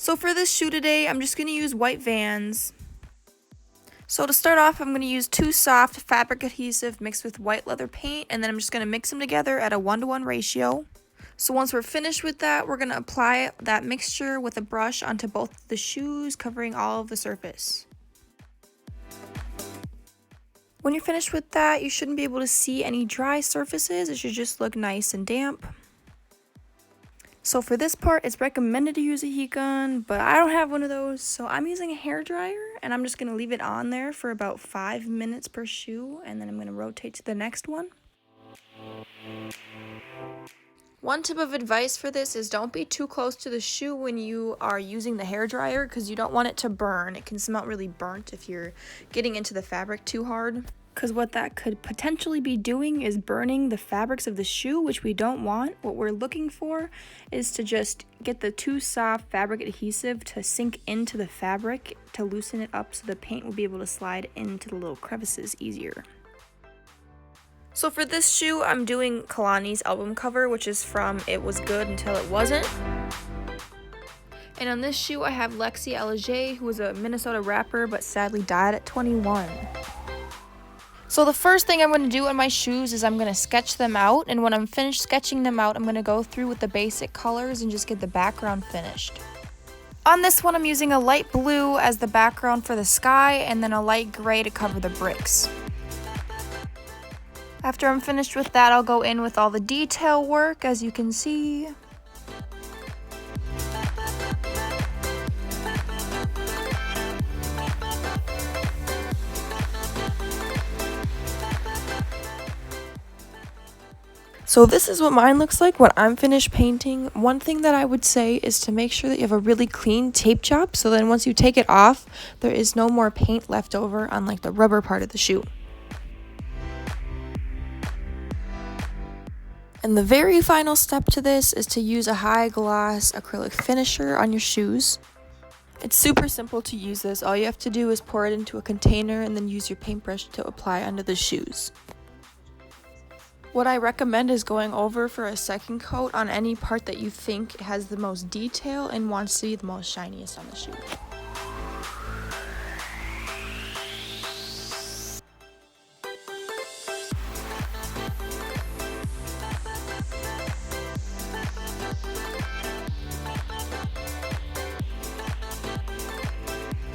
So for this shoe today, I'm just going to use white Vans. So to start off, I'm going to use 2 soft fabric adhesive mixed with white leather paint, and then I'm just going to mix them together at a 1-to-1 ratio. So once we're finished with that, we're going to apply that mixture with a brush onto both the shoes, covering all of the surface. When you're finished with that, you shouldn't be able to see any dry surfaces. It should just look nice and damp. So for this part, it's recommended to use a heat gun, but I don't have one of those, so I'm using a hairdryer, and I'm just going to leave it on there for about 5 minutes per shoe, and then I'm going to rotate to the next one. One tip of advice for this is don't be too close to the shoe when you are using the hairdryer, because you don't want it to burn. It can smell really burnt if you're getting into the fabric too hard. Because what that could potentially be doing is burning the fabrics of the shoe, which we don't want. What we're looking for is to just get the 2 soft fabric adhesive to sink into the fabric to loosen it up so the paint will be able to slide into the little crevices easier. So for this shoe, I'm doing Khalani's album cover, which is from It Was Good Until It Wasn't. And on this shoe, I have Lexii, who was a Minnesota rapper but sadly died at 21. So the first thing I'm going to do on my shoes is I'm going to sketch them out, and when I'm finished sketching them out, I'm going to go through with the basic colors and just get the background finished. On this one, I'm using a light blue as the background for the sky, and then a light gray to cover the bricks. After I'm finished with that, I'll go in with all the detail work, as you can see. So this is what mine looks like when I'm finished painting. One thing that I would say is to make sure that you have a really clean tape job, so then once you take it off, there is no more paint left over on like the rubber part of the shoe. And the very final step to this is to use a high gloss acrylic finisher on your shoes. It's super simple to use this. All you have to do is pour it into a container and then use your paintbrush to apply under the shoes. What I recommend is going over for a second coat on any part that you think has the most detail and wants to be the most shiniest on the shoe.